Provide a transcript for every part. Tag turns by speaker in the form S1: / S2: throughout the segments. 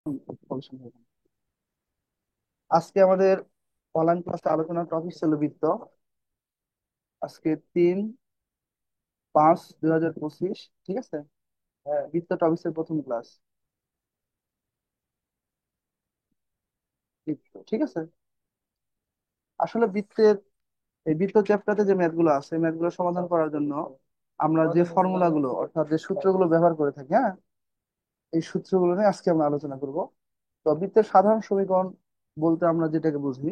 S1: সমস্যা নেই। আজকে আমাদের অনলাইন ক্লাসে আলোচনার টপিক ছিল বৃত্ত। আজকে 3-5-2025, ঠিক আছে। হ্যাঁ, বৃত্ত টপিকের প্রথম ক্লাস বৃত্ত, ঠিক আছে। আসলে এই বৃত্ত চ্যাপ্টারে যে ম্যাথ গুলো আছে, ম্যাথ গুলো সমাধান করার জন্য আমরা যে ফর্মুলা গুলো অর্থাৎ যে সূত্রগুলো ব্যবহার করে থাকি, হ্যাঁ, এই সূত্রগুলো নিয়ে আজকে আমরা আলোচনা করব। তো বৃত্তের সাধারণ সমীকরণ বলতে আমরা যেটাকে বুঝি,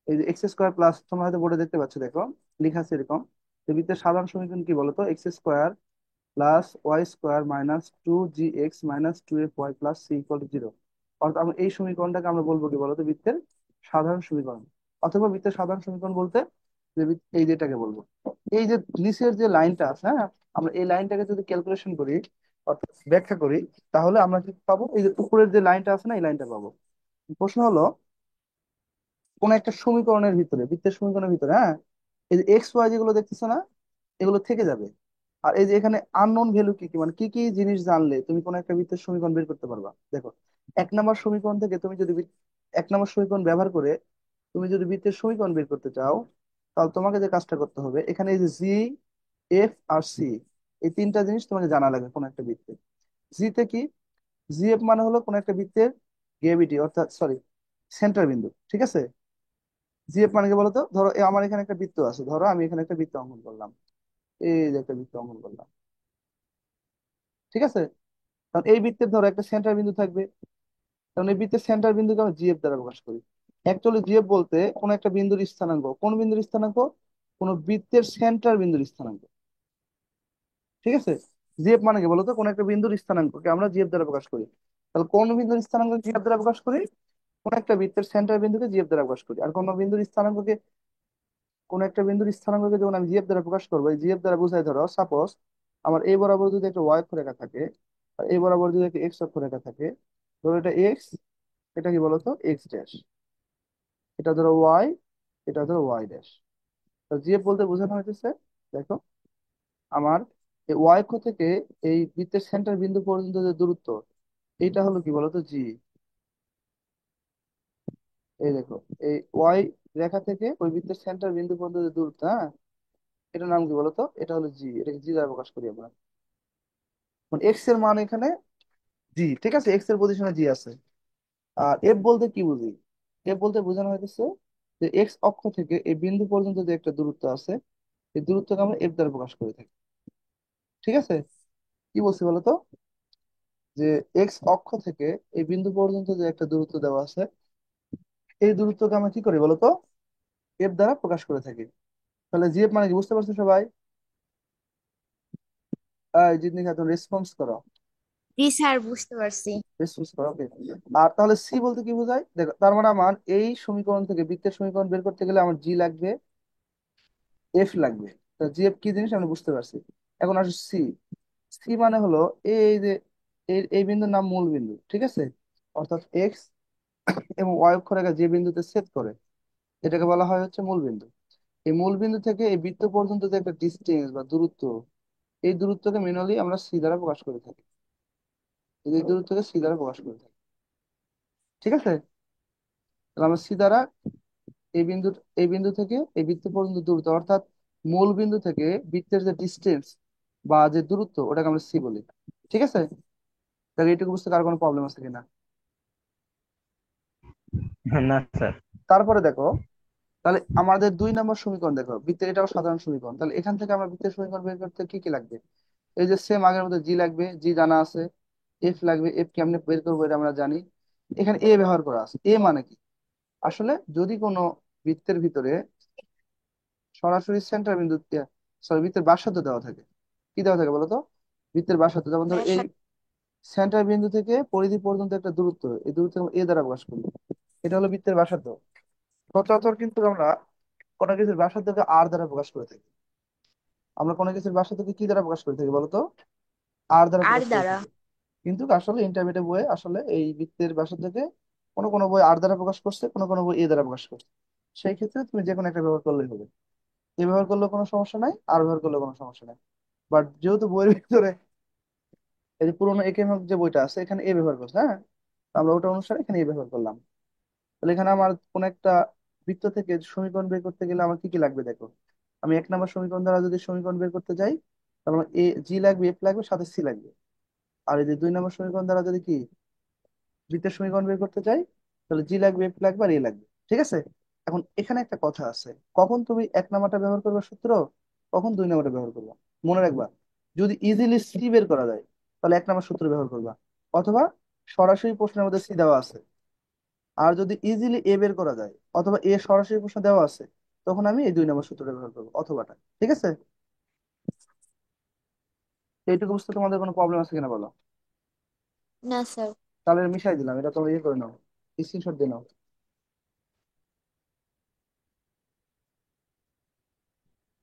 S1: এই যে এক্স স্কোয়ার প্লাস, তোমরা হয়তো বোর্ডে দেখতে পাচ্ছ, দেখো লেখা আছে এরকম। যে বৃত্তের সাধারণ সমীকরণ কি বলতো? X square plus y square minus 2gx minus 2fy plus C equal to 0। অর্থাৎ আমরা এই সমীকরণটাকে আমরা বলবো কি বলতো? বৃত্তের সাধারণ সমীকরণ। অথবা বৃত্তের সাধারণ সমীকরণ বলতে যে এই যেটাকে বলবো, এই যে নিচের যে লাইনটা আছে, হ্যাঁ, আমরা এই লাইনটাকে যদি ক্যালকুলেশন করি অর্থাৎ ব্যাখ্যা করি, তাহলে আমরা কি পাবো? এই যে উপরের যে লাইনটা আছে না, এই লাইনটা পাবো। প্রশ্ন হলো, কোন একটা সমীকরণের ভিতরে, বৃত্তের সমীকরণের ভিতরে, হ্যাঁ, এই যে এক্স ওয়াই যেগুলো দেখতেছো না, এগুলো থেকে যাবে। আর এই যে এখানে আননোন ভ্যালু কি কি, মানে কি কি জিনিস জানলে তুমি কোন একটা বৃত্তের সমীকরণ বের করতে পারবা। দেখো, এক নম্বর সমীকরণ থেকে তুমি যদি এক নম্বর সমীকরণ ব্যবহার করে তুমি যদি বৃত্তের সমীকরণ বের করতে চাও, তাহলে তোমাকে যে কাজটা করতে হবে, এখানে এই যে জি, এফ আর সি, এই তিনটা জিনিস তোমাকে জানা লাগবে কোন একটা বৃত্তে। জি তে কি? জি এফ মানে হলো কোন একটা বৃত্তের গ্র্যাভিটি, অর্থাৎ সরি, সেন্টার বিন্দু, ঠিক আছে। জি এফ মানে কি বলতো? ধরো আমার এখানে একটা বৃত্ত আছে, ধরো আমি এখানে একটা বৃত্ত অঙ্কন করলাম, এই যে একটা বৃত্ত অঙ্কন করলাম, ঠিক আছে। কারণ এই বৃত্তের ধরো একটা সেন্টার বিন্দু থাকবে, কারণ এই বৃত্তের সেন্টার বিন্দুকে আমরা জিএফ দ্বারা প্রকাশ করি। অ্যাকচুয়ালি জিএফ বলতে কোন একটা বিন্দুর স্থানাঙ্ক। কোন বিন্দুর স্থানাঙ্ক? কোন বৃত্তের সেন্টার বিন্দুর স্থানাঙ্ক, ঠিক আছে। জিএফ মানে কি বলতো? কোন একটা বিন্দুর স্থানাঙ্ককে আমরা জিএফ দ্বারা প্রকাশ করি। তাহলে কোন বিন্দুর স্থানাঙ্ক জিএফ দ্বারা প্রকাশ করি? কোন একটা বৃত্তের সেন্টার বিন্দুকে জিএফ দ্বারা প্রকাশ করি। আর কোন একটা বিন্দুর স্থানাঙ্ককে যখন আমি জিএফ দ্বারা প্রকাশ করবো, এই জিএফ দ্বারা বোঝায়, ধরো সাপোজ আমার এই বরাবর যদি একটা ওয়াই অক্ষরেখা থাকে, আর এই বরাবর যদি একটা এক্স অক্ষরেখা থাকে, ধরো এটা এক্স, এটা কি বলতো? X dash. এটা ধরো ওয়াই, এটা ধরো ওয়াই ড্যাশ। জিএফ বলতে বোঝানো হয়েছে, দেখো, আমার এই ওয়াই অক্ষ থেকে এই বৃত্তের সেন্টার বিন্দু পর্যন্ত যে দূরত্ব, এইটা হলো কি বলতো? জি। এই দেখো, এই ওয়াই রেখা থেকে ওই বৃত্তের সেন্টার বিন্দু পর্যন্ত যে দূরত্ব, হ্যাঁ, এটার নাম কি বলতো? এটা হলো জি। এটাকে জি দ্বারা প্রকাশ করি আমরা। এক্স এর মান এখানে জি, ঠিক আছে, এক্স এর পজিশনে জি আছে। আর এফ বলতে কি বুঝি? এফ বলতে বোঝানো হয়েছে যে এক্স অক্ষ থেকে এই বিন্দু পর্যন্ত যে একটা দূরত্ব আছে, এই দূরত্বকে আমরা এফ দ্বারা প্রকাশ করে থাকি, ঠিক আছে। কি বলছি বলতো? যে এক্স অক্ষ থেকে এই বিন্দু পর্যন্ত যে একটা দূরত্ব দেওয়া আছে, এই দূরত্বকে আমরা কি করি বলতো? এফ দ্বারা প্রকাশ করে থাকি। তাহলে জিএফ মানে কি বুঝতে পারছো সবাই? জিতনি খাতুন, রেসপন্স করো।
S2: জি স্যার, বুঝতে পারছি।
S1: রেসপন্স করো, ওকে। আর তাহলে সি বলতে কি বোঝায়? দেখো, তার মানে আমার এই সমীকরণ থেকে, বৃত্তের সমীকরণ বের করতে গেলে আমার জি লাগবে, এফ লাগবে। তো জিএফ কি জিনিস আমরা বুঝতে পারছি। এখন আসে সি। সি মানে হলো এই যে এই বিন্দুর নাম মূল বিন্দু, ঠিক আছে। অর্থাৎ এক্স এবং ওয়াই অক্ষরেখা যে বিন্দুতে ছেদ করে, এটাকে বলা হয় হচ্ছে মূল বিন্দু। এই মূল বিন্দু থেকে এই বৃত্ত পর্যন্ত যে একটা ডিস্টেন্স বা দূরত্ব, এই দূরত্বকে ম্যানুয়ালি আমরা সি দ্বারা প্রকাশ করে থাকি। এই দূরত্বকে সি দ্বারা প্রকাশ করে থাকি, ঠিক আছে। তাহলে আমরা সি দ্বারা এই বিন্দু থেকে এই বৃত্ত পর্যন্ত দূরত্ব, অর্থাৎ মূল বিন্দু থেকে বৃত্তের যে ডিস্টেন্স বা যে দূরত্ব, ওটাকে আমরা সি বলি, ঠিক আছে। তাহলে এইটুকু বুঝতে কার কোনো প্রবলেম আছে কিনা?
S3: না স্যার।
S1: তারপরে দেখো, তাহলে আমাদের 2 নম্বর সমীকরণ, দেখো বৃত্তের এটাও সাধারণ সমীকরণ। তাহলে এখান থেকে আমরা বৃত্তের সমীকরণ বের করতে কি কি লাগবে? এই যে সেম আগের মধ্যে জি লাগবে, জি জানা আছে। এফ লাগবে, এফ কেমনে বের করবো এটা আমরা জানি। এখানে এ ব্যবহার করা আছে। এ মানে কি? আসলে যদি কোনো বৃত্তের ভিতরে সরাসরি সেন্টার বিন্দু, সরি, বৃত্তের ব্যাসার্ধ দেওয়া থাকে, কি দেওয়া থাকে বলতো? বৃত্তের ব্যাসার্ধ, যেমন ধরো এই
S2: ব্যাসার্ধ।
S1: সেন্টার বিন্দু থেকে পরিধি পর্যন্ত একটা দূরত্ব, এই দূরত্ব এ দ্বারা প্রকাশ করি, এটা হলো বৃত্তের ব্যাসার্ধ। সচরাচর কিন্তু আমরা কোনো কিছুর ব্যাসার্ধকে আর দ্বারা প্রকাশ করে থাকি। আমরা কোনো কিছুর ব্যাসার্ধকে কি দ্বারা প্রকাশ করে থাকি বলতো? আর দ্বারা
S2: আর
S1: প্রকাশ করে
S2: দ্বারা।
S1: থাকি। কিন্তু আসলে ইন্টারমিডিয়েট বইয়ে আসলে এই বৃত্তের ব্যাসার্ধকে কোনো কোনো বই আর দ্বারা প্রকাশ করছে, কোনো কোনো বই এ দ্বারা প্রকাশ করছে। সেই ক্ষেত্রে তুমি যে কোনো একটা ব্যবহার করলেই হবে। এ ব্যবহার করলেও কোনো সমস্যা নাই, আর ব্যবহার করলেও কোনো সমস্যা নাই। বাট যেহেতু বইয়ের ভিতরে এই যে পুরোনো একে যে বইটা আছে, এখানে এ ব্যবহার করছে, হ্যাঁ, আমরা ওটা অনুসারে এখানে এই ব্যবহার করলাম। তাহলে এখানে আমার কোন একটা বৃত্ত থেকে সমীকরণ বের করতে গেলে আমার কি কি লাগবে দেখো। আমি 1 নম্বর সমীকরণ দ্বারা যদি সমীকরণ বের করতে যাই, তাহলে আমার এ জি লাগবে, এফ লাগবে, সাথে সি লাগবে। আর এই যে 2 নম্বর সমীকরণ দ্বারা যদি কি বৃত্তের সমীকরণ বের করতে চাই, তাহলে জি লাগবে, এফ লাগবে, আর এ লাগবে। ঠিক আছে। এখন এখানে একটা কথা আছে, কখন তুমি 1 নম্বরটা ব্যবহার করবে সূত্র, কখন 2 নম্বরটা ব্যবহার করবা। মনে রাখবা, যদি ইজিলি সি বের করা যায় তাহলে 1 নম্বর সূত্র ব্যবহার করবা, অথবা সরাসরি প্রশ্নের মধ্যে সি দেওয়া আছে। আর যদি ইজিলি এ বের করা যায়, অথবা এ সরাসরি প্রশ্ন দেওয়া আছে, তখন আমি এই 2 নম্বর সূত্রটা ব্যবহার করবো, অথবাটা। ঠিক আছে। এইটুকু বুঝতে তোমাদের কোনো প্রবলেম আছে কিনা বলো।
S2: না স্যার।
S1: তাহলে মিশাই দিলাম, এটা তোমরা ইয়ে করে নাও, স্ক্রিনশট দিয়ে নাও।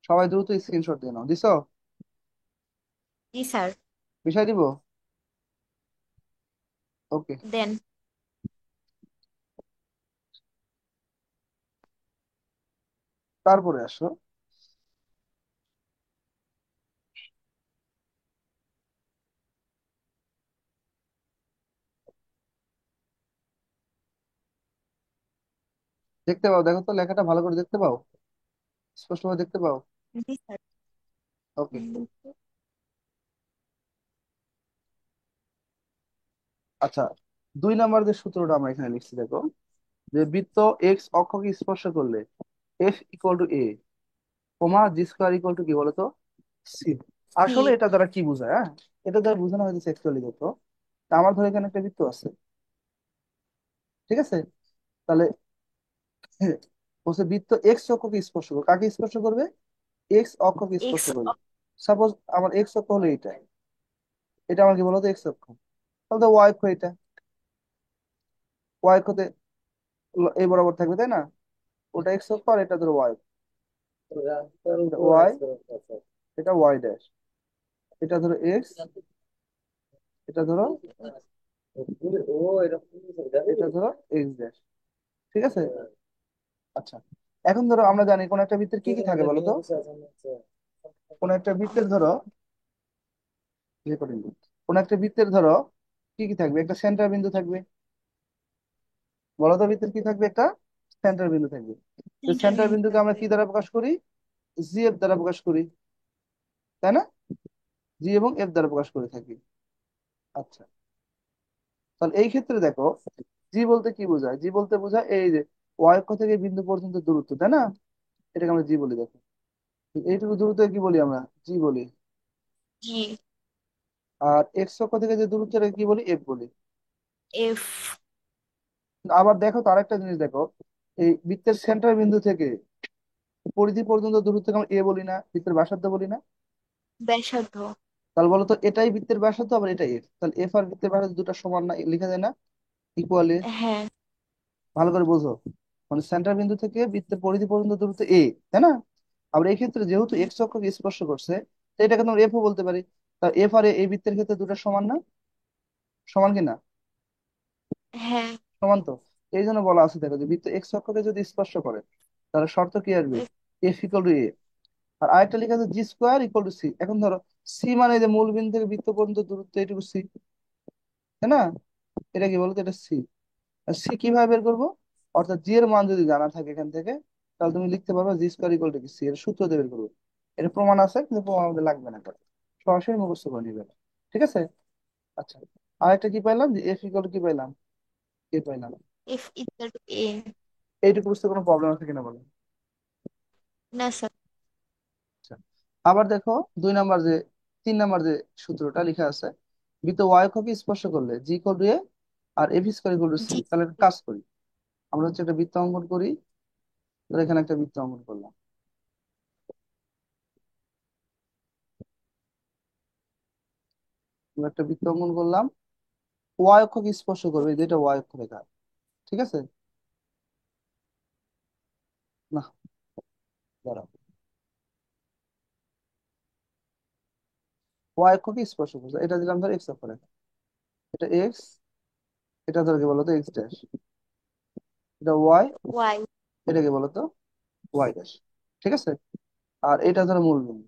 S1: সবাই দ্রুত স্ক্রিনশট দিয়ে নাও, দিছো?
S2: জি স্যার।
S1: মিশাই দিব। ওকে।
S2: দেন।
S1: তারপরে আসো, দেখতে পাও, দেখো তো লেখাটা ভালো করে দেখতে পাও, স্পষ্টভাবে দেখতে পাও?
S2: জি স্যার।
S1: ওকে। আচ্ছা, 2 নম্বর যে সূত্রটা আমরা এখানে লিখছি দেখো, যে বৃত্ত এক্স অক্ষকে স্পর্শ করলে F equal to A, comma G square equal two কি বলতো, সি।
S2: সি।
S1: আসলে এটা দ্বারা কি বোঝায়, হ্যাঁ, এটা দ্বারা বোঝানো হয়েছে অ্যাকচুয়ালি দেখো, তা আমার ধরে এখানে একটা বৃত্ত আছে। ঠিক আছে। তাহলে বলছে বৃত্ত এক্স অক্ষকে স্পর্শ করবে, কাকে স্পর্শ করবে, এক্স অক্ষকে স্পর্শ
S2: এক্স।
S1: করবে। সাপোজ আমার এক্স অক্ষ হলো এটা, এটা আমার কি বলতো এক্স অক্ষ, তাহলে ওয়াই অক্ষ এটা, ওয়াই অক্ষতে এই বরাবর থাকবে, তাই না? ওটা এক্স অক্ষ, আর এটা ধরো ওয়াই, ওয়াই, এটা ওয়াই ড্যাশ, এটা ধরো এক্স, এটা ধরো, এটা ধরো এক্স ড্যাশ। ঠিক আছে। আচ্ছা, এখন ধরো আমরা জানি কোন একটা বৃত্তের কি কি থাকে বলো তো। কোন একটা বৃত্তের ধরো, ইয়ে করে নিই। কোন একটা বৃত্তের ধরো কি কি থাকবে, একটা সেন্টার বিন্দু থাকবে। বলো তো বৃত্তের কি থাকবে, একটা সেন্টার বিন্দু থাকবে।
S2: সেন্টার
S1: সেন্টার
S2: বিন্দু
S1: বিন্দুকে আমরা
S2: থাকবে।
S1: কি দ্বারা প্রকাশ করি, জি এফ দ্বারা প্রকাশ করি, তাই না? জি এবং এফ দ্বারা প্রকাশ করে থাকি। আচ্ছা, তাহলে এই ক্ষেত্রে দেখো, জি বলতে কি বোঝায়, জি বলতে বোঝায় এই যে ওয়াই অক্ষ থেকে বিন্দু পর্যন্ত দূরত্ব, তাই না? এটাকে আমরা জি বলি দেখো, এইটুকু দূরত্ব কি বলি আমরা, জি বলি।
S2: জি।
S1: আর এক্স অক্ষ থেকে যে দূরত্বটা কি বলি, এফ বলি।
S2: এফ।
S1: আবার দেখো তো আরেকটা জিনিস দেখো, এই বৃত্তের সেন্টার বিন্দু থেকে পরিধি পর্যন্ত দূরত্বকে আমরা এ বলি না, বৃত্তের ব্যাসার্ধ বলি না?
S2: ব্যাসার্ধ।
S1: তাহলে বলো তো এটাই বৃত্তের ব্যাসার্ধ, আবার এটা এফ, তাহলে এফ আর বৃত্তের ব্যাসার্ধ দুটো সমান না, লেখা যায় না ইকুয়ালি?
S2: হ্যাঁ।
S1: ভালো করে বোঝো, মানে সেন্টার বিন্দু থেকে বৃত্তের পরিধি পর্যন্ত দূরত্ব এ, তাই না? আবার এই ক্ষেত্রে যেহেতু
S2: জি।
S1: এক্স অক্ষকে স্পর্শ করছে, তো এটাকে তোমরা এফ ও বলতে পারি। তা এফ আর এই বৃত্তের ক্ষেত্রে দুটো সমান না, সমান কিনা?
S2: হ্যাঁ।
S1: সমান তো। এই জন্য বলা আছে দেখো, যে বৃত্ত এক্স অক্ষকে যদি স্পর্শ করে, তাহলে শর্ত কি আসবে,
S2: F.
S1: F equal to A. আর আরেকটা লেখা আছে G square equal to C. এখন ধরো সি মানে যে মূল বিন্দু থেকে বৃত্ত পর্যন্ত দূরত্ব, এটুকু সি, তাই না? এটা কি বলতো, এটা সি। আর সি কিভাবে বের করবো, অর্থাৎ জি এর মান যদি জানা থাকে এখান থেকে, তাহলে তুমি লিখতে পারবে জি স্কোয়ার ইকুয়াল টু কি সি, এর সূত্র দিয়ে বের করবো। এর প্রমাণ আছে, কিন্তু প্রমাণ আমাদের লাগবে না, এটা সরাসরি মুখস্থ করে নিবে। ঠিক আছে। আচ্ছা, আরেকটা কি পাইলাম, যে এফ ইকুয়াল টু কি পাইলাম, এ পাইলাম।
S2: এফ ইকুয়াল টু এ।
S1: এইটুকু বুঝতে কোনো প্রবলেম আছে কিনা বলো।
S2: না স্যার।
S1: আচ্ছা, আবার দেখো 2 নম্বর যে, 3 নম্বর যে সূত্রটা লেখা আছে, বৃত্ত ওয়াই অক্ষকে স্পর্শ করলে জি ইকুয়াল টু এ, আর F square equal to C.
S2: G.
S1: তাহলে একটা কাজ করি, আমরা হচ্ছে একটা বৃত্ত অঙ্কন করি। ধরো এখানে একটা বৃত্ত অঙ্কন করলাম, আমরা একটা বৃত্ত অঙ্কন করলাম, ওয়াই অক্ষকে স্পর্শ করবে, যেটা ওয়াই অক্ষ রেখা। ঠিক আছে। না, দাঁড়াও, ওয়াই অক্ষকে স্পর্শ করছে, এটা দিলাম ধর এক্স অক্ষ রেখা, এটা এক্স, এটা ধর কি বলতো এক্স ড্যাশ, এটা ওয়াই,
S2: ওয়াই।
S1: এটাকে বলতো ওয়াই ড্যাশ। ঠিক আছে। আর এটা ধরো মূল বিন্দু,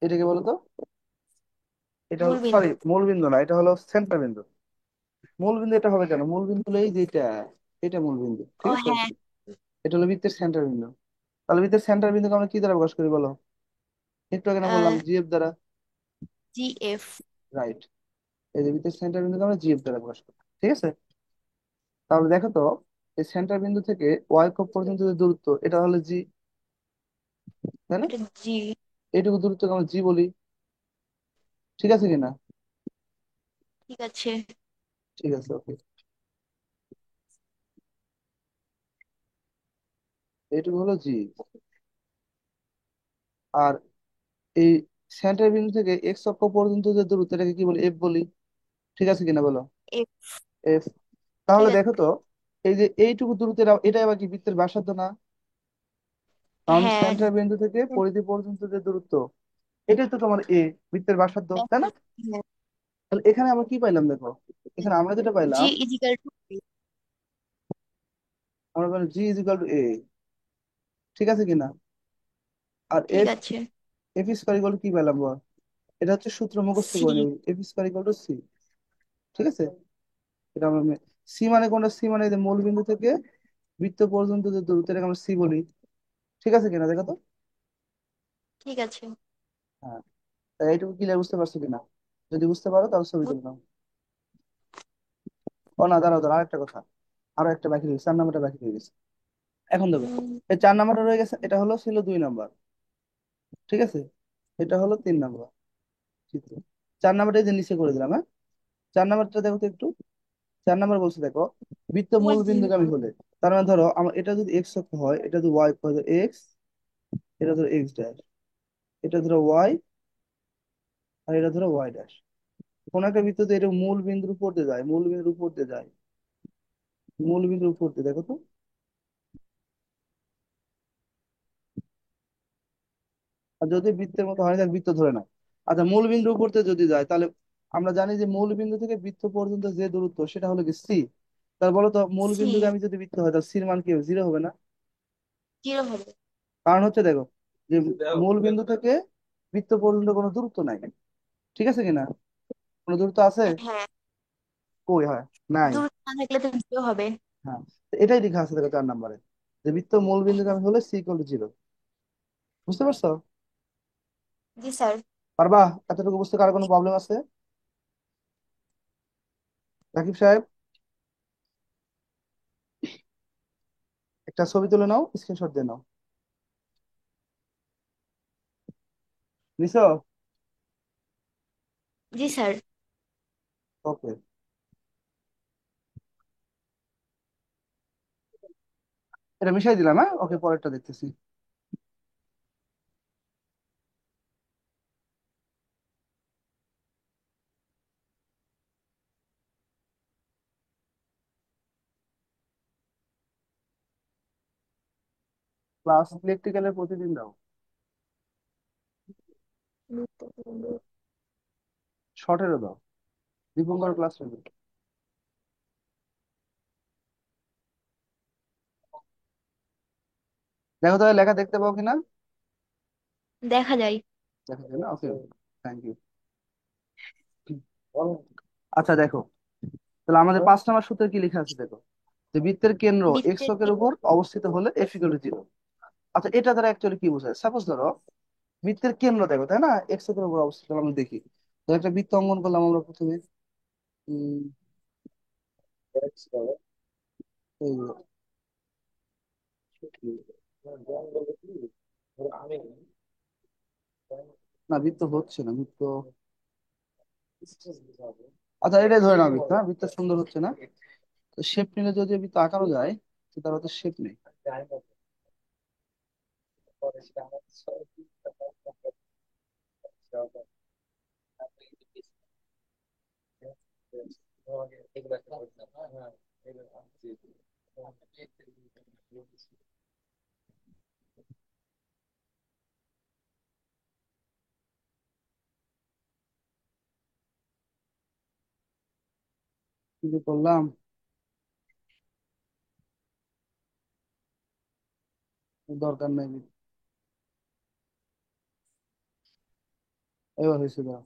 S1: এটাকে বলতো, এটা হলো
S2: মূল
S1: সরি
S2: বিন্দু।
S1: মূল বিন্দু না, এটা হলো সেন্টার বিন্দু। মূল বিন্দু এটা হবে কেন? মূল বিন্দু হলো এই যে এটা, এটা মূল বিন্দু, ঠিক
S2: ও
S1: আছে।
S2: হ্যাঁ।
S1: এটা হলো বৃত্তের সেন্টার বিন্দু। তাহলে বৃত্তের সেন্টার বিন্দুকে আমরা কি দ্বারা প্রকাশ করি বলো? একটু আগে না বললাম জিএফ দ্বারা।
S2: জি এফ।
S1: রাইট। এই যে বৃত্তের সেন্টার বিন্দুকে আমরা জিএফ দ্বারা প্রকাশ করি, ঠিক আছে। তাহলে দেখো তো, এই সেন্টার বিন্দু থেকে ওয়াই অক্ষ পর্যন্ত যে দূরত্ব এটা হলো জি, তাই না?
S2: এটা জি।
S1: এইটুকু দূরত্বকে আমরা জি বলি, ঠিক আছে কিনা?
S2: ঠিক আছে।
S1: ঠিক আছে, ওকে। এইটুকু হলো জি। আর এই সেন্টার বিন্দু থেকে এক্স অক্ষ পর্যন্ত যে দূরত্ব এটাকে কি বলি? এফ বলি, ঠিক আছে কিনা বলো?
S2: এফ।
S1: এফ।
S2: ঠিক
S1: তাহলে
S2: আছে।
S1: দেখো তো, এই যে এইটুকু দূরত্বের এটা আবার কি বৃত্তের ব্যাসার্ধ না? কারণ
S2: হ্যাঁ।
S1: সেন্টার বিন্দু থেকে পরিধি পর্যন্ত যে দূরত্ব, এটাই তো তোমার এ, বৃত্তের ব্যাসার্ধ, তাই না?
S2: হ্যাঁ।
S1: তাহলে এখানে আমরা কি পাইলাম দেখো, এখানে আমরা যেটা
S2: জি
S1: পাইলাম,
S2: ইজিক্যাল টু।
S1: আমরা পাইলাম G is equal to A, ঠিক আছে কিনা? আর
S2: ঠিক
S1: এফ,
S2: আছে।
S1: এফ স্কয়ার ইকুয়াল টু কি পেলাম বল? এটা হচ্ছে সূত্র মুখস্থ
S2: সি।
S1: করে নেব, F square equal to C, ঠিক আছে। এটা আমরা সি মানে কোনটা? সি মানে এই যে মূল বিন্দু থেকে বৃত্ত পর্যন্ত যে দূরত্ব এটাকে আমরা সি বলি, ঠিক আছে কিনা দেখো তো।
S2: ঠিক আছে।
S1: হ্যাঁ, তাই এইটুকু ক্লিয়ার বুঝতে পারছো কিনা? যদি বুঝতে পারো তাহলে ছবি
S2: বুঝ-
S1: তুলে নাও। ও না, দাঁড়াও দাঁড়াও, আরেকটা কথা, আরো একটা বাকি রয়েছে, 4 নাম্বারটা বাকি রয়ে গেছে। এখন দেখো,
S2: উম,
S1: এই 4 নাম্বারটা রয়ে গেছে, এটা হলো ছিল 2 নাম্বার, ঠিক আছে। এটা হলো 3 নাম্বার চিত্র। 4 নাম্বারটা এই যে নিচে করে দিলাম, হ্যাঁ। 4 নাম্বারটা দেখো তো একটু। 4 নাম্বার বলছে দেখো, বৃত্ত
S2: তোমার
S1: মূল
S2: জি
S1: বিন্দুগামী
S2: নাম্বার।
S1: হলে, তার মানে ধরো আমার এটা যদি এক্স অক্ষ হয়, এটা যদি ওয়াই হয় এক্স, এটা ধরো এক্স ড্যাশ, এটা ধরো ওয়াই, আর এটা ধরো ওয়াই ড্যাশ। কোন একটা বৃত্ততে এটা মূল বিন্দুর উপর দিয়ে যায়, মূল বিন্দুর উপর দিয়ে যায়, মূল বিন্দুর উপর দিয়ে, দেখো তো। আর যদি বৃত্তের মতো হয় তাহলে বৃত্ত ধরে না। আচ্ছা, মূল বিন্দুর উপর দিয়ে যদি যায় তাহলে আমরা জানি যে মূল বিন্দু থেকে বৃত্ত পর্যন্ত যে দূরত্ব সেটা হলো কি সি। তাহলে বলো তো, মূল
S2: সি।
S1: বিন্দুগামী যদি বৃত্ত হয় তাহলে সির মান কি হবে? জিরো হবে না?
S2: জিরো হবে।
S1: কারণ হচ্ছে দেখো, যে মূল বিন্দু থেকে বৃত্ত পর্যন্ত কোনো দূরত্ব নাই, ঠিক আছে কিনা? কোনো দূরত্ব আছে?
S2: হ্যাঁ।
S1: কই হয়? নাই।
S2: দূর না থাকলে তো জিরো হবে।
S1: হ্যাঁ, তো এটাই লেখা আছে দেখো 4 নাম্বারে, যে বৃত্ত মূল বিন্দুগামী হলে সি ইকুয়াল টু জিরো। বুঝতে পারছো?
S2: জি স্যার।
S1: পারবা? এতটুকু বুঝতে কারো কোনো প্রবলেম আছে? রাকিব সাহেব, একটা ছবি তুলে নাও, স্ক্রিনশট দিয়ে নাও। নিছো?
S2: জি স্যার।
S1: ওকে। এটা মিশাই দিলাম, হ্যাঁ, ওকে, পরেরটা দেখতেছি। ক্লাস ইলেকট্রিক্যালের প্রতিদিন দাও, শর্টেরও দাও, দীপঙ্কর ক্লাস নেবে। দেখো তাহলে লেখা দেখতে পাও কিনা।
S2: দেখা যায়।
S1: দেখা যায় না? ওকে, থ্যাংক ইউ। আচ্ছা দেখো, তাহলে আমাদের 5 নাম্বার সূত্রে কি লেখা আছে দেখো, যে বৃত্তের কেন্দ্র এক্স
S2: বৃত্তের
S1: অক্ষের উপর অবস্থিত হলে এফ ইকুয়াল টু জিরো। আচ্ছা, এটা দ্বারা অ্যাকচুয়ালি কি বোঝায়? সাপোজ ধরো বৃত্তের কেন্দ্র দেখো, তাই না, এক্স অক্ষের উপর অবস্থিত, তাহলে আমরা দেখি। তো একটা বৃত্ত অঙ্কন করলাম আমরা প্রথমে। উম, এই যে, না বৃত্ত হচ্ছে না, বৃত্ত, আচ্ছা এটাই ধরে নাও বৃত্ত, হ্যাঁ, বৃত্ত সুন্দর হচ্ছে না। তো শেপ নিলে যদি বৃত্ত আঁকানো যায়, তো তার তো শেপ নেই। কি যে করলাম, দরকার নেই। এবার হয়েছে, দাও।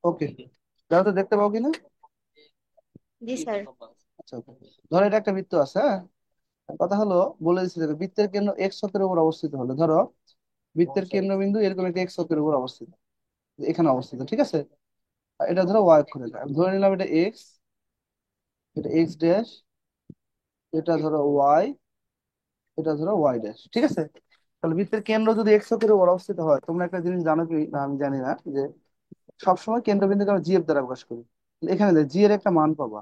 S1: ওকে, দেখো তো দেখতে পাও কিনা।
S2: জি স্যার।
S1: আচ্ছা ওকে, ধরো এটা একটা বৃত্ত আছে, হ্যাঁ। কথা হলো, বলে দিচ্ছি দেখো, বৃত্তের কেন্দ্র এক্স অক্ষের উপর অবস্থিত হলে, ধরো বৃত্তের কেন্দ্রবিন্দু এরকম একটা এক্স অক্ষের উপর অবস্থিত, এখানে অবস্থিত, ঠিক আছে। আর এটা ধরো ওয়াই অক্ষ রেখা, আমি ধরে নিলাম এটা এক্স, এটা এক্স ড্যাশ, এটা ধরো ওয়াই, এটা ধরো ওয়াই ড্যাশ, ঠিক আছে। তাহলে বৃত্তের কেন্দ্র যদি এক্স অক্ষের উপর অবস্থিত হয়, তোমরা একটা জিনিস জানো কি না আমি জানি না, যে সবসময় কেন্দ্রবিন্দুকে আমরা জি এফ দ্বারা প্রকাশ করি। এখানে জি এর একটা মান পাবা,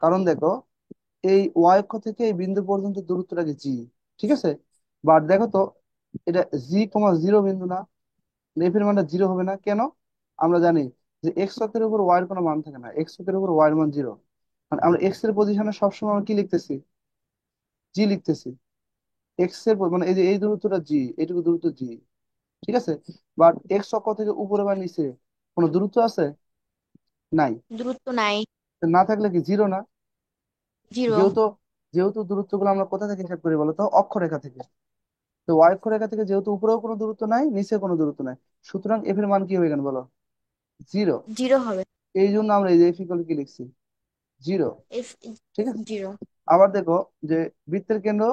S1: কারণ দেখো এই ওয়াই অক্ষ থেকে এই বিন্দু পর্যন্ত দূরত্বটাকে জি, ঠিক আছে। বাট দেখো তো, এটা জি কমা জিরো বিন্দু না, এফ এর মানটা জিরো হবে না কেন? আমরা জানি যে এক্স অক্ষের উপর ওয়াই এর কোনো মান থাকে না, এক্স অক্ষের উপর ওয়াই এর মান জিরো, মানে আমরা এক্স এর পজিশনে সবসময় আমরা কি লিখতেছি, জি লিখতেছি। এক্স এর মানে এই যে এই দূরত্বটা জি, এইটুকু দূরত্ব জি, ঠিক আছে। বাট এক্স অক্ষ থেকে উপরে বা নিচে কোনো দূরত্ব আছে? নাই।
S2: দূরত্ব নাই।
S1: না থাকলে কি জিরো না?
S2: জিরো।
S1: যেহেতু যেহেতু দূরত্ব গুলো আমরা কোথা থেকে হিসাব করি বলতো, অক্ষরেখা থেকে। তো ওয়াই অক্ষরেখা থেকে যেহেতু উপরেও কোনো দূরত্ব নাই, নিচে কোনো দূরত্ব নাই, সুতরাং এফ এর মান কি হবে কেন বলো? জিরো।
S2: জিরো হবে।
S1: এই জন্য আমরা এই যে এফ ইকুয়াল কি লিখছি, জিরো,
S2: এফ।
S1: ঠিক আছে।
S2: জিরো।
S1: আবার দেখো যে বৃত্তের কেন্দ্র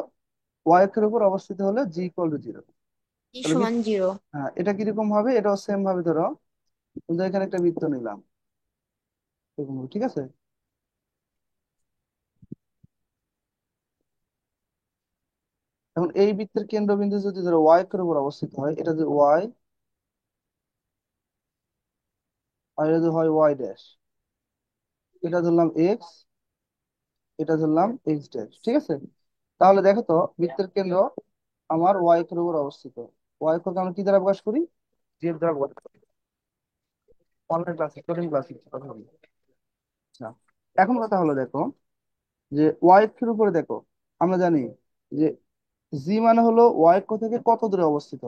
S1: ওয়াই অক্ষের উপর অবস্থিত হলে জি ইকুয়াল টু জিরো।
S2: ই
S1: তাহলে
S2: সমান জিরো।
S1: হ্যাঁ, এটা কিরকম হবে, এটাও সেম ভাবে ধরো, কিন্তু এখানে একটা বৃত্ত নিলাম, এরকম ভাবে, ঠিক আছে। এখন এই বৃত্তের কেন্দ্রবিন্দু যদি ধরো ওয়াই অক্ষের উপর অবস্থিত হয়, এটা যদি ওয়াই, আর এটা যদি হয় ওয়াই ড্যাশ, এটা ধরলাম এক্স, এটা ধরলাম এক্স ড্যাশ, ঠিক আছে। তাহলে দেখো তো বৃত্তের কেন্দ্র আমার ওয়াই অক্ষের উপর অবস্থিত, ওয়াই অক্ষকে আমরা কি দ্বারা প্রকাশ করি, জি এর দ্বারা প্রকাশ করি। অনলাইন ক্লাসে, কোডিং ক্লাসে কথা বলি। আচ্ছা, এখন কথা হলো দেখো, যে ওয়াই অক্ষের উপরে দেখো, আমরা জানি যে জি মানে হলো ওয়াই অক্ষ থেকে কত দূরে অবস্থিত,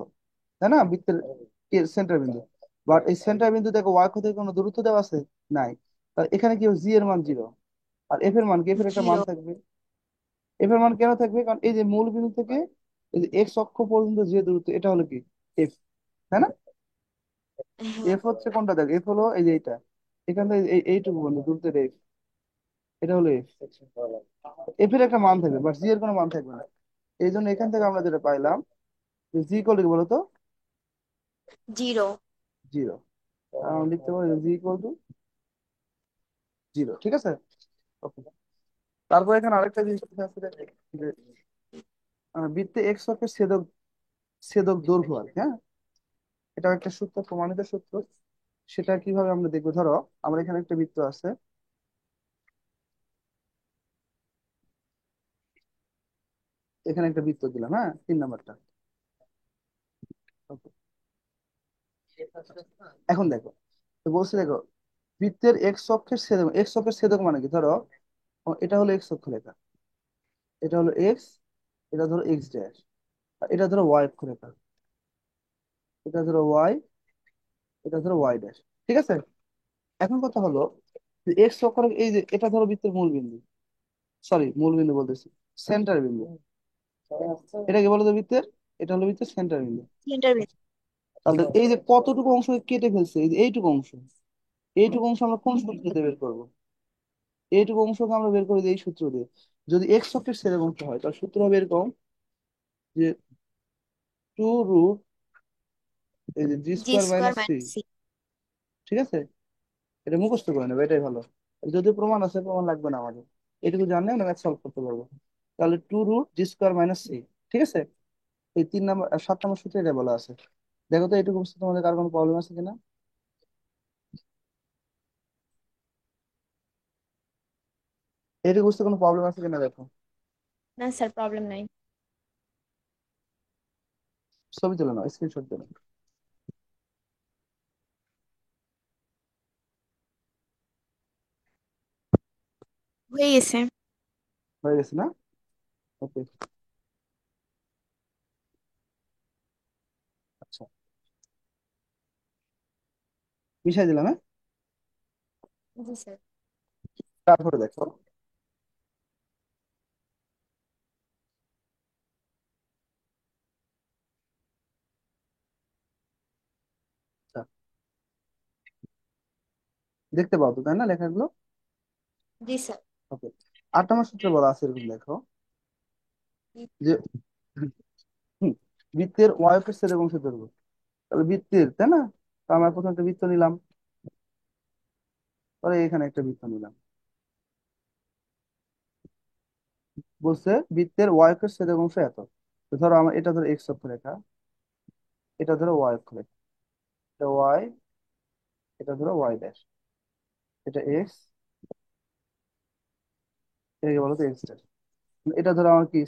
S1: তাই না, বৃত্তের সেন্টার বিন্দু। বাট এই সেন্টার বিন্দু দেখো ওয়াই অক্ষ থেকে কোনো দূরত্ব দেওয়া আছে? নাই। তাহলে এখানে কি জি এর মান জিরো, আর এফ এর মান কি, এফ এর একটা মান
S2: জিরো।
S1: থাকবে। এফ এর মান কেন থাকবে, কারণ এই যে মূল বিন্দু থেকে এই যে এক্স অক্ষ পর্যন্ত যে দূরত্ব, এটা হলো কি এফ, তাই না।
S2: হ্যাঁ।
S1: এফ হচ্ছে কোনটা, দেখ এফ হলো এই যে এইটা, এখান থেকে এইটুকু বন্ধু দূরত্ব এফ, এটা হলো এফ। এফ এর একটা মান থাকবে, বাট জি এর কোনো মান থাকবে না। এই জন্য এখান থেকে আমরা যেটা পাইলাম, যে জি ইকুয়াল কি বলতো,
S2: জিরো।
S1: জিরো। আমরা লিখতে পারি জি ইকুয়াল টু জিরো, ঠিক আছে। ওকে, তারপর এখানে আরেকটা জিনিস কথা আছে দেখ, যে বৃত্তে এক্স অক্ষের ছেদক, ছেদক দৈর্ঘ্য আর কি, হ্যাঁ। এটা একটা সূত্র, প্রমাণিত সূত্র। সেটা কিভাবে আমরা দেখবো, ধরো আমরা এখানে একটা বৃত্ত আছে, এখানে একটা বৃত্ত দিলাম, হ্যাঁ, 3 নাম্বারটা। Okay. এখন দেখো, তো বলছি দেখো, বৃত্তের এক্স অক্ষের ছেদক, এক্স অক্ষের ছেদক মানে কি, ধরো এটা হলো এক্স অক্ষ রেখা, এটা হলো এক্স, এটা ধরো এক্স ড্যাশ, এটা ধরো ওয়াই অক্ষ রেখা, এটা ধরো ওয়াই, এটা ধরো ওয়াই ড্যাশ, ঠিক আছে। এখন কথা হলো, যে এক্স অক্ষ এই যে এটা ধরো বৃত্তের মূল বিন্দু, সরি মূল বিন্দু বলতেছি, সেন্টার বিন্দু। এটা কি বলতো বৃত্তের, এটা হলো বৃত্তের সেন্টার বিন্দু।
S2: সেন্টার বিন্দু।
S1: তাহলে এই যে কতটুকু অংশ কেটে ফেলছে, এই যে এইটুকু অংশ, এইটুকু অংশ আমরা কোন সূত্র দিয়ে বের করবো, এইটুকু অংশকে আমরা বের করে দিই এই সূত্র দিয়ে। যদি এক্স অক্ষের ছেদক অংশ হয়, তাহলে সূত্র হবে এরকম, যে 2 রুট এই যে G
S2: G
S1: square
S2: square
S1: minus three,
S2: minus C.
S1: ঠিক আছে। এটা মুখস্থ করে নেবে, এটাই ভালো। যদি প্রমাণ আছে, প্রমাণ লাগবে না আমাদের, এটুকু জানলে আমরা ম্যাথ সলভ করতে পারবো। তাহলে 2 রুট জি স্কোয়ার মাইনাস 3, ঠিক আছে। এই 3 নাম্বার 7 নাম্বার সূত্রে এটা বলা আছে। দেখো তো এটুকু বুঝতে তোমাদের কার কোনো প্রবলেম আছে কিনা, এটুকু বুঝতে কোনো প্রবলেম আছে কিনা দেখো।
S2: না স্যার, প্রবলেম নাই।
S1: ছবি তুলে নাও, স্ক্রিনশট দিলে
S2: হয়ে গেছে।
S1: হয়ে গেছে না। ওকে, আচ্ছা, মিশাই দিলাম, হ্যাঁ।
S2: জি স্যার।
S1: তারপরে দেখো, দেখতে পাও তো, তাই না লেখাগুলো?
S2: জি স্যার।
S1: ওকে। 8 নম্বর সূত্রে বলা আছে এরকম, দেখো যে হুম, বৃত্তের ওয়াই অক্ষের ছেদক অংশ ধরবো। তাহলে বৃত্তের, তাই না? তো আমরা প্রথমে একটা বৃত্ত নিলাম, পরে এখানে একটা বৃত্ত নিলাম। বলছে বৃত্তের ওয়াই অক্ষের ছেদক অংশ এত। তো ধরো আমার এটা ধরো এক্স অক্ষরেখা, এটা ধরো ওয়াই অক্ষরেখা, এটা ওয়াই, এটা ধরো ওয়াই ড্যাশ, এটা এক্স, এটাকে বলো তো এক্স ড্যাশ। এটা ধরো আমার কি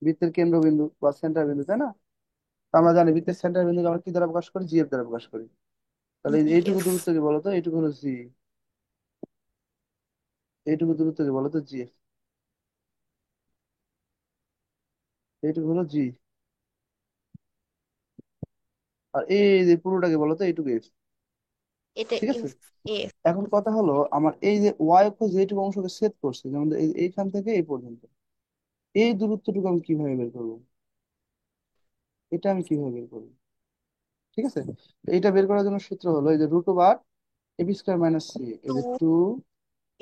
S1: বৃত্তের কেন্দ্রবিন্দু বা সেন্টার বিন্দু, তাই না? তো আমরা জানি বৃত্তের সেন্টার বিন্দুকে আমরা কি দ্বারা প্রকাশ করি, জি এফ দ্বারা প্রকাশ করি। তাহলে
S2: জি
S1: এইটুকু
S2: এফ।
S1: দূরত্ব কি বলতো, এইটুকু হলো জি। এইটুকু দূরত্ব কি বলতো, জি এফ। এইটুকু হলো জি। আর এই যে পুরোটাকে বলতো এইটুকু এফ।
S2: এটা
S1: ঠিক আছে।
S2: এফ। এফ।
S1: এখন কথা হলো, আমার এই যে ওয়াই অক্ষ যেটুকু অংশকে ছেদ করছে, যেমন এইখান থেকে এই পর্যন্ত, এই দূরত্বটুকু আমি কিভাবে বের করবো? এটা আমি কিভাবে বের করবো? ঠিক আছে। তো এটা বের করার জন্য সূত্র হলো এই যে root over AP square minus C, এই
S2: টু
S1: যে two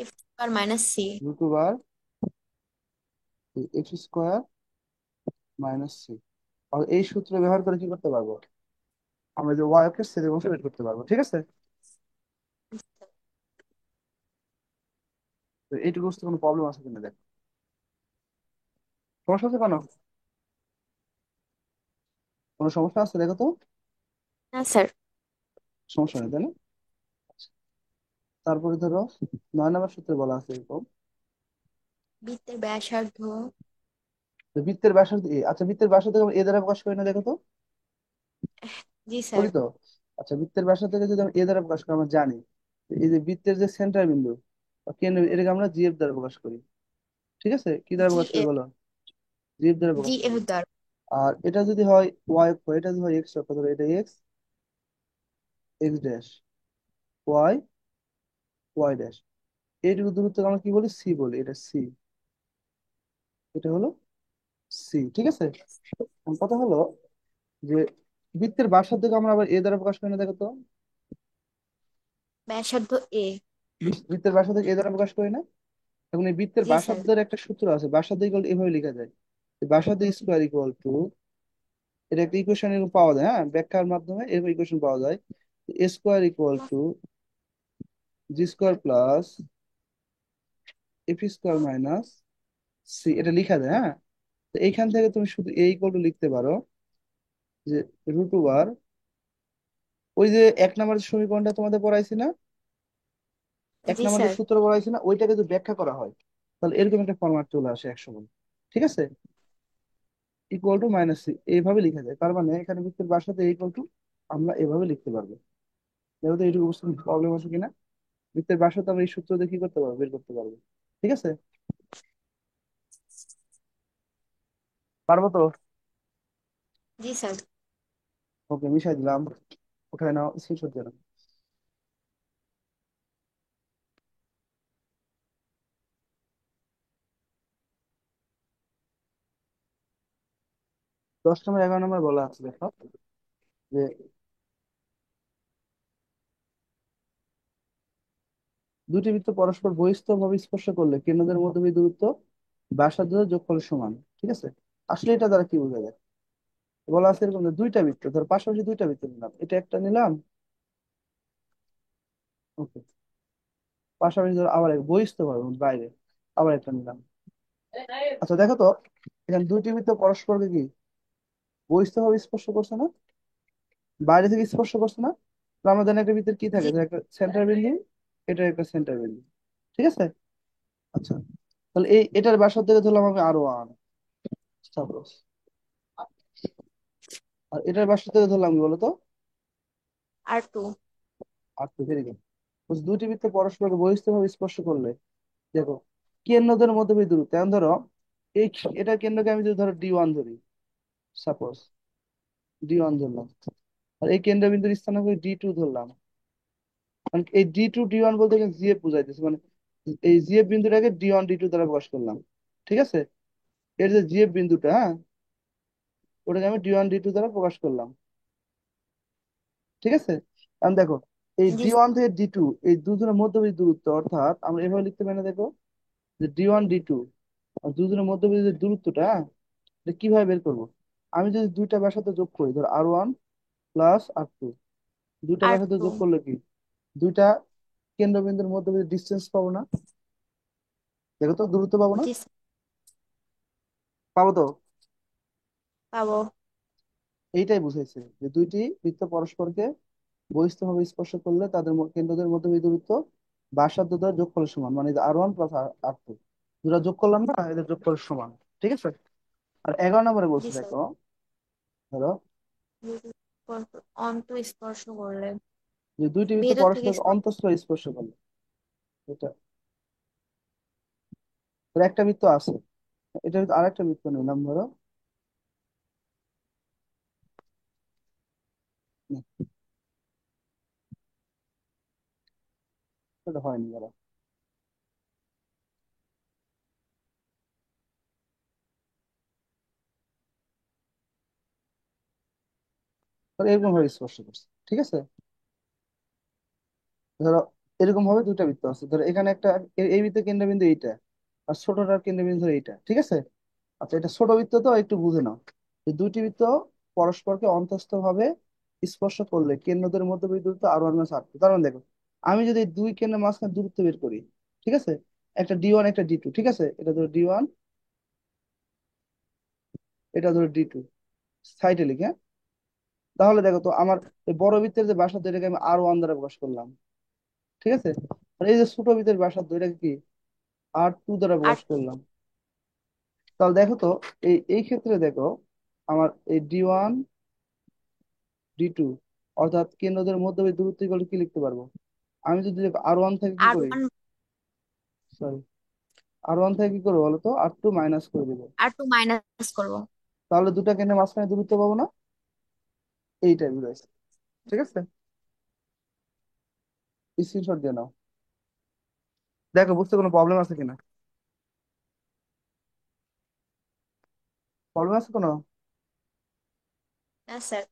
S2: F square minus C.
S1: Root over X square minus C. আর এই সূত্র ব্যবহার করে কি করতে পারবো, আমরা যে ওয়াই অক্ষের ছেদক অংশ বের করতে পারবো। ঠিক আছে। তো এইটুকু বুঝতে কোনো প্রবলেম আছে কিনা দেখ, সমস্যা আছে কোনো? কোনো সমস্যা আছে দেখো তো?
S2: না স্যার।
S1: সমস্যা নেই, তাই না? তারপরে ধরো 9 নম্বর সূত্রে বলা আছে এরকম
S2: বৃত্তের ব্যাসার্ধ।
S1: যে বৃত্তের ব্যাসার্ধ এ। আচ্ছা, বৃত্তের ব্যাসার্ধ আমরা এ দ্বারা প্রকাশ করি না, দেখো তো?
S2: জি স্যার।
S1: করি তো। আচ্ছা, বৃত্তের ব্যাসার্ধকে যদি আমরা এ দ্বারা প্রকাশ করি, আমরা জানি যে এই যে বৃত্তের যে সেন্টার বিন্দু বা কেন্দ্র, এটাকে আমরা জিএফ দ্বারা প্রকাশ করি। ঠিক আছে, কি দ্বারা
S2: জি
S1: প্রকাশ করি
S2: এফ।
S1: বলো? জিএফ দ্বারা
S2: জি
S1: প্রকাশ
S2: এফ
S1: করি।
S2: দ্বার।
S1: আর এটা যদি হয় ওয়াই অক্ষ, এটা যদি হয় এক্স অক্ষ, ধরো এটা x, x dash, y, y dash. এইটুকু দূরত্বকে আমরা কি বলি, সি বলি, এটা সি, এটা হলো সি। ঠিক আছে। এখন কথা হলো যে বৃত্তের ব্যাসার্ধকে আমরা আবার এ দ্বারা প্রকাশ করি না, দেখো তো?
S2: ব্যাসার্ধ এ।
S1: বৃত্তের ব্যাসার্ধকে এ দ্বারা প্রকাশ করি না? এখন এই বৃত্তের
S2: জি স্যার।
S1: ব্যাসার্ধের একটা সূত্র আছে, ব্যাসার্ধ ইকুয়াল এভাবে লেখা যায়, যে ব্যাসার্ধ স্কোয়ার ইকুয়াল টু, এটা একটা ইকুয়েশন এরকম পাওয়া যায়, হ্যাঁ, ব্যাখ্যার মাধ্যমে এরকম ইকুয়েশন পাওয়া যায়। A square equal to G square plus F square minus C, এটা লেখা যায়, হ্যাঁ। তো এইখান থেকে তুমি শুধু এ ইকুয়াল টু লিখতে পারো যে রুট ওভার, ওই যে 1 নম্বরের সমীকরণটা তোমাদের পড়াইছি না, এক
S2: জি
S1: নম্বরের
S2: স্যার।
S1: সূত্র পড়াইছি না, ওইটাকে যদি ব্যাখ্যা করা হয় তাহলে এরকম একটা ফরম্যাট চলে আসে একসময়। ঠিক আছে। ইকুয়াল টু মাইনাস সি এইভাবে লিখা যায়, তার মানে এখানে বৃত্তের বাসাতে ইকুয়াল টু আমরা এভাবে লিখতে পারবো। দেখো তো এইটুকু বুঝতে প্রবলেম আছে কিনা। বৃত্তের বাসাতে আমরা এই সূত্র দিয়ে কি করতে পারবো, বের করতে পারবো। ঠিক আছে। পারবো তো?
S2: জি স্যার।
S1: ওকে, মিশাই দিলাম, ওখানে নাও স্ক্রিনশট দিলাম। 10 নম্বর 11 নম্বর বলা আছে, দেখো যে দুটি বৃত্ত পরস্পর বহিস্থভাবে স্পর্শ করলে কেন্দ্রদের মধ্যে দূরত্ব ব্যাসার্ধের যোগফলের সমান। ঠিক আছে। আসলে এটা দ্বারা কি বোঝা যায়, বলা আছে এরকম যে দুইটা বৃত্ত, ধর পাশাপাশি দুইটা বৃত্ত নিলাম, এটা একটা নিলাম, ওকে, পাশাপাশি ধর আবার এক বহিস্থ ভাবে বাইরে আবার একটা নিলাম। আচ্ছা দেখো তো, এখানে দুইটি বৃত্ত পরস্পরকে কি বহিস্থ ভাবে স্পর্শ করছে না, বাইরে থেকে স্পর্শ করছে না? তো আমরা জানি একটা বৃত্তের কি থাকে,
S2: জি।
S1: ধর একটা সেন্টার বিন্দু, এটা একটা সেন্টার বিন্দু। ঠিক আছে। আচ্ছা, তাহলে এটার ব্যাসার্ধ থেকে ধরলাম আমি আরো ওয়ান, সাপোজ। আর এটার ব্যাসার্ধ থেকে ধরলাম কি বলতো,
S2: আর টু।
S1: আর টু, ভেরি গুড। দুইটি বৃত্ত পরস্পরকে বহিস্থভাবে স্পর্শ করলে, দেখো কেন্দ্রদের মধ্যে দূরত্ব, এখন ধরো এই এটার কেন্দ্রকে আমি যদি ধরো ডি ওয়ান ধরি, সাপোজ ডি ওয়ান ধরলাম, আর এই কেন্দ্রবিন্দুর স্থান আমি ডি টু ধরলাম। কারণ এই ডি টু ডি ওয়ান বলতে জিএফ বুঝাইতেছে, মানে এই জিএফ বিন্দুটাকে ডি ওয়ান ডি টু দ্বারা প্রকাশ করলাম। ঠিক আছে। এর যে জিএফ বিন্দুটা, হ্যাঁ, ওটাকে আমি ডি ওয়ান ডি টু দ্বারা প্রকাশ করলাম। ঠিক আছে। এখন দেখো এই
S2: জি
S1: ডি ওয়ান থেকে ডি টু এই দুজনের মধ্যবর্তী দূরত্ব, অর্থাৎ আমরা এভাবে লিখতে পারি না, দেখো যে ডি ওয়ান ডি টু আর দুজনের মধ্যবর্তী যে দূরত্বটা, এটা কিভাবে বের করবো? আমি যদি দুইটা ব্যাসার্ধ যোগ করি, ধর আর ওয়ান প্লাস আর টু, দুইটা
S2: আর
S1: ব্যাসার্ধ
S2: টু।
S1: যোগ করলে কি দুইটা কেন্দ্রবিন্দুর মধ্যবর্তী ডিস্টেন্স পাবো না? দেখো তো, দূরত্ব পাবো না?
S2: জি স্যার।
S1: পাবো তো।
S2: পাবো।
S1: এইটাই বুঝাইছে যে দুইটি বৃত্ত পরস্পরকে বহিস্থভাবে স্পর্শ করলে তাদের কেন্দ্রদের মধ্যবর্তী দূরত্ব ব্যাসার্ধ দ্বয়ের যোগফলের সমান, মানে আর ওয়ান প্লাস আর টু, দুটা যোগ করলাম না, এদের যোগফলের সমান। ঠিক আছে। আর 11 নম্বরে
S2: জি
S1: বলছে,
S2: স্যার।
S1: দেখো ধরো
S2: অন্ত স্পর্শ করলে
S1: যে দুইটি বৃত্ত
S2: ভেতর থেকে
S1: পরস্পরকে
S2: স্পর্শ।
S1: অন্তঃস্থ স্পর্শ করলে, এটা ধরো একটা বৃত্ত আছে, এটা আরেকটা বৃত্ত নিলাম ধরো, না, এটা হয়নি ধরো, ধরো এরকম ভাবে স্পর্শ করছে। ঠিক আছে। ধরো এরকম ভাবে দুইটা বৃত্ত আছে, ধরো এখানে একটা, এই বৃত্তের কেন্দ্রবিন্দু এইটা, আর ছোটটার কেন্দ্রবিন্দু ধরো এইটা। ঠিক আছে। আচ্ছা, এটা ছোট বৃত্ত তো একটু বুঝে নাও, যে দুইটি বৃত্ত পরস্পরকে অন্তঃস্থ ভাবে স্পর্শ করলে কেন্দ্রদের মধ্যে দূরত্ব আর ওয়ান মাইনাস আর টু। তার মানে দেখো, আমি যদি এই দুই কেন্দ্রের মাঝখানে দূরত্ব বের করি, ঠিক আছে, একটা ডি ওয়ান একটা ডি টু, ঠিক আছে, এটা ধরো ডি ওয়ান, এটা ধরো ডি টু, সাইডে লিখে, হ্যাঁ? তাহলে দেখো তো আমার এই বড় বৃত্তের যে ব্যাসার্ধ, এটাকে আমি আর ওয়ান দ্বারা প্রকাশ করলাম। ঠিক আছে। আর এই যে ছোট বৃত্তের ব্যাসার্ধ, এটাকে কি আর টু দ্বারা
S2: আর
S1: প্রকাশ
S2: টু।
S1: করলাম। তাহলে দেখো তো, এই ক্ষেত্রে দেখো, আমার এই ডি ওয়ান ডি টু, অর্থাৎ কেন্দ্রদের মধ্যবর্তী দূরত্ব ইকুয়াল কি লিখতে পারবো? আমি যদি আর ওয়ান থেকে কি
S2: আর
S1: করি,
S2: ওয়ান।
S1: সরি, আর ওয়ান থেকে কি করবো বলো তো, আর টু মাইনাস করে দিবো।
S2: আর টু মাইনাস করবো।
S1: তাহলে দুটা কেন্দ্রের মাঝখানে দূরত্ব পাবো না? এইটাই বুঝাইছে। ঠিক আছে। স্ক্রিনশট দিয়ে নাও, দেখো বুঝতে কোনো প্রবলেম আছে কিনা। প্রবলেম আছে কোনো?
S2: না স্যার।